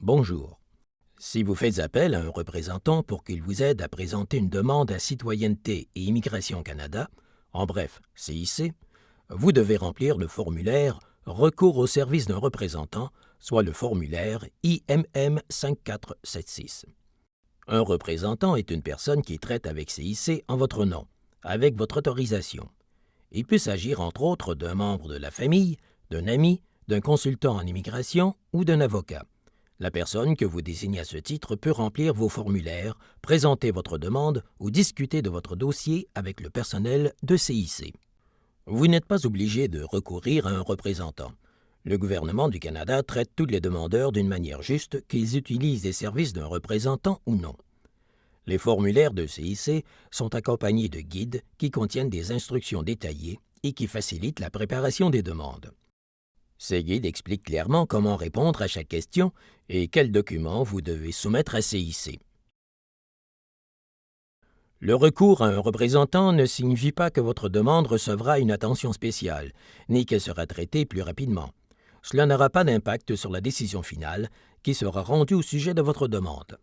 Bonjour. Si vous faites appel à un représentant pour qu'il vous aide à présenter une demande à Citoyenneté et Immigration Canada, en bref, CIC, vous devez remplir le formulaire « Recours au service d'un représentant », soit le formulaire IMM 5476. Un représentant est une personne qui traite avec CIC en votre nom, avec votre autorisation. Il peut s'agir entre autres d'un membre de la famille, d'un ami, d'un consultant en immigration ou d'un avocat. La personne que vous désignez à ce titre peut remplir vos formulaires, présenter votre demande ou discuter de votre dossier avec le personnel de CIC. Vous n'êtes pas obligé de recourir à un représentant. Le gouvernement du Canada traite tous les demandeurs d'une manière juste, qu'ils utilisent les services d'un représentant ou non. Les formulaires de CIC sont accompagnés de guides qui contiennent des instructions détaillées et qui facilitent la préparation des demandes. Ces guides expliquent clairement comment répondre à chaque question et quels documents vous devez soumettre à CIC. Le recours à un représentant ne signifie pas que votre demande recevra une attention spéciale, ni qu'elle sera traitée plus rapidement. Cela n'aura pas d'impact sur la décision finale qui sera rendue au sujet de votre demande.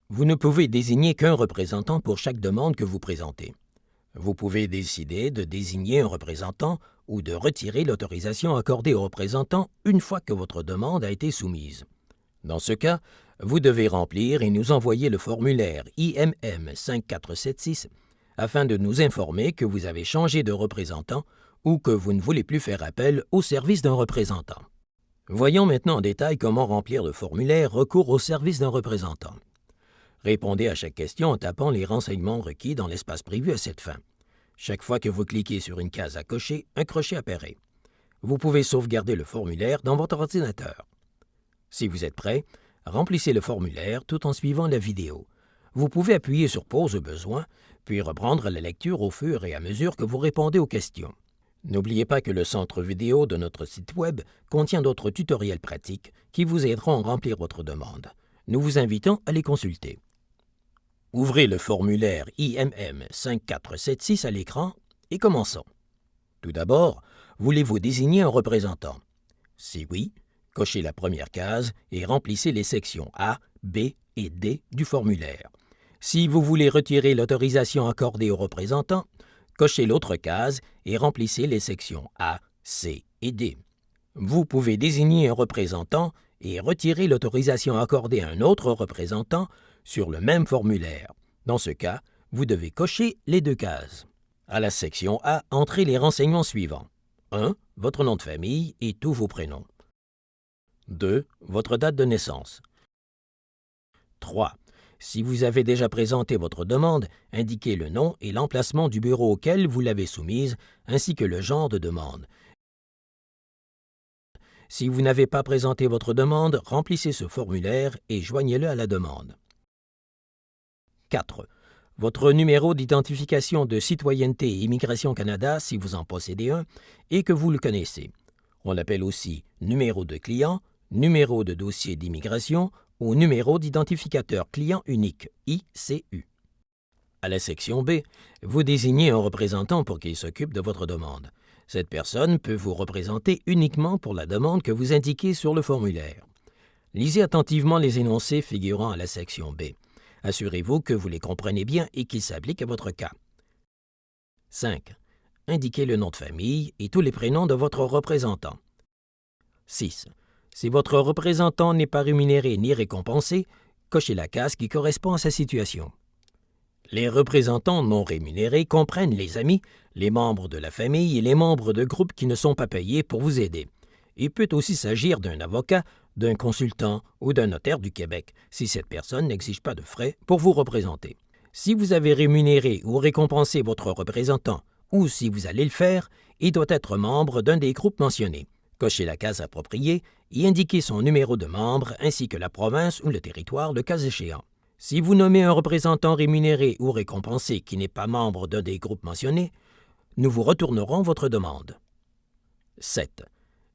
Vous ne pouvez désigner qu'un représentant pour chaque demande que vous présentez. Vous pouvez décider de désigner un représentant ou de retirer l'autorisation accordée au représentant une fois que votre demande a été soumise. Dans ce cas, vous devez remplir et nous envoyer le formulaire IMM 5476 afin de nous informer que vous avez changé de représentant ou que vous ne voulez plus faire appel au service d'un représentant. Voyons maintenant en détail comment remplir le formulaire « Recours au service d'un représentant ». Répondez à chaque question en tapant les renseignements requis dans l'espace prévu à cette fin. Chaque fois que vous cliquez sur une case à cocher, un crochet apparaît. Vous pouvez sauvegarder le formulaire dans votre ordinateur. Si vous êtes prêt, remplissez le formulaire tout en suivant la vidéo. Vous pouvez appuyer sur pause au besoin, puis reprendre la lecture au fur et à mesure que vous répondez aux questions. N'oubliez pas que le centre vidéo de notre site Web contient d'autres tutoriels pratiques qui vous aideront à remplir votre demande. Nous vous invitons à les consulter. Ouvrez le formulaire IMM 5476 à l'écran et commençons. Tout d'abord, voulez-vous désigner un représentant? Si oui, cochez la première case et remplissez les sections A, B et D du formulaire. Si vous voulez retirer l'autorisation accordée au représentant, cochez l'autre case et remplissez les sections A, C et D. Vous pouvez désigner un représentant et retirer l'autorisation accordée à un autre représentant sur le même formulaire. Dans ce cas, vous devez cocher les deux cases. À la section A, entrez les renseignements suivants. 1. Votre nom de famille et tous vos prénoms. 2. Votre date de naissance. 3. Si vous avez déjà présenté votre demande, indiquez le nom et l'emplacement du bureau auquel vous l'avez soumise, ainsi que le genre de demande. Si vous n'avez pas présenté votre demande, remplissez ce formulaire et joignez-le à la demande. 4. Votre numéro d'identification de Citoyenneté et Immigration Canada, si vous en possédez un, et que vous le connaissez. On l'appelle aussi numéro de client, numéro de dossier d'immigration ou numéro d'identificateur client unique, ICU. À la section B, vous désignez un représentant pour qu'il s'occupe de votre demande. Cette personne peut vous représenter uniquement pour la demande que vous indiquez sur le formulaire. Lisez attentivement les énoncés figurant à la section B. Assurez-vous que vous les comprenez bien et qu'ils s'appliquent à votre cas. 5. Indiquez le nom de famille et tous les prénoms de votre représentant. 6. Si votre représentant n'est pas rémunéré ni récompensé, cochez la case qui correspond à sa situation. Les représentants non rémunérés comprennent les amis, les membres de la famille et les membres de groupes qui ne sont pas payés pour vous aider. Il peut aussi s'agir d'un avocat, d'un consultant ou d'un notaire du Québec, si cette personne n'exige pas de frais pour vous représenter. Si vous avez rémunéré ou récompensé votre représentant, ou si vous allez le faire, il doit être membre d'un des groupes mentionnés. Cochez la case appropriée et indiquez son numéro de membre ainsi que la province ou le territoire, le cas échéant. Si vous nommez un représentant rémunéré ou récompensé qui n'est pas membre d'un des groupes mentionnés, nous vous retournerons votre demande. 7.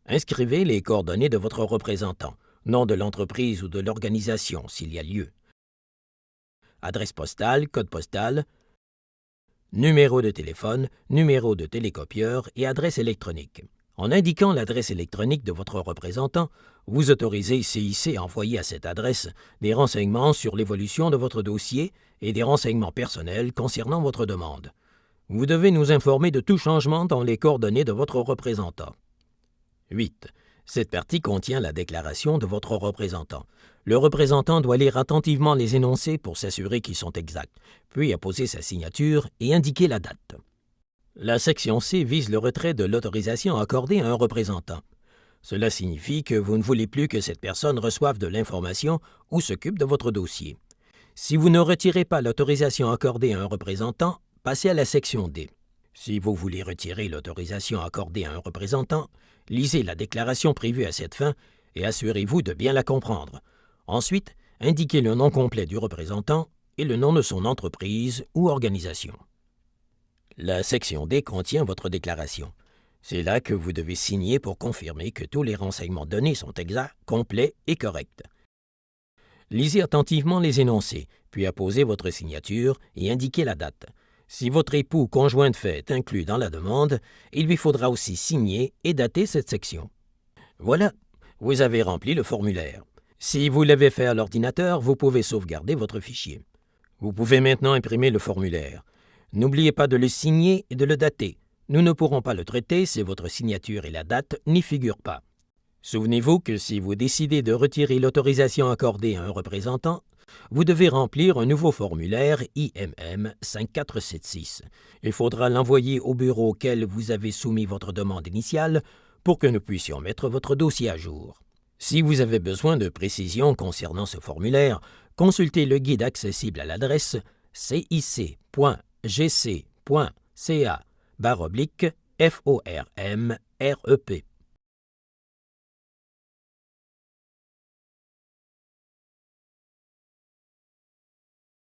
Inscrivez les coordonnées de votre représentant, nom de l'entreprise ou de l'organisation s'il y a lieu. Adresse postale, code postal, numéro de téléphone, numéro de télécopieur et adresse électronique. En indiquant l'adresse électronique de votre représentant, Vous autorisez CIC à envoyer à cette adresse des renseignements sur l'évolution de votre dossier et des renseignements personnels concernant votre demande. Vous devez nous informer de tout changement dans les coordonnées de votre représentant. 8. Cette partie contient la déclaration de votre représentant. Le représentant doit lire attentivement les énoncés pour s'assurer qu'ils sont exacts, puis apposer sa signature et indiquer la date. La section C vise le retrait de l'autorisation accordée à un représentant. Cela signifie que vous ne voulez plus que cette personne reçoive de l'information ou s'occupe de votre dossier. Si vous ne retirez pas l'autorisation accordée à un représentant, passez à la section D. Si vous voulez retirer l'autorisation accordée à un représentant, lisez la déclaration prévue à cette fin et assurez-vous de bien la comprendre. Ensuite, indiquez le nom complet du représentant et le nom de son entreprise ou organisation. La section D contient votre déclaration. C'est là que vous devez signer pour confirmer que tous les renseignements donnés sont exacts, complets et corrects. Lisez attentivement les énoncés, puis apposez votre signature et indiquez la date. Si votre époux ou conjoint de fait est inclus dans la demande, il lui faudra aussi signer et dater cette section. Voilà, vous avez rempli le formulaire. Si vous l'avez fait à l'ordinateur, vous pouvez sauvegarder votre fichier. Vous pouvez maintenant imprimer le formulaire. N'oubliez pas de le signer et de le dater. Nous ne pourrons pas le traiter si votre signature et la date n'y figurent pas. Souvenez-vous que si vous décidez de retirer l'autorisation accordée à un représentant, vous devez remplir un nouveau formulaire IMM 5476. Il faudra l'envoyer au bureau auquel vous avez soumis votre demande initiale pour que nous puissions mettre votre dossier à jour. Si vous avez besoin de précisions concernant ce formulaire, consultez le guide accessible à l'adresse cic.gc.ca/FORMREP.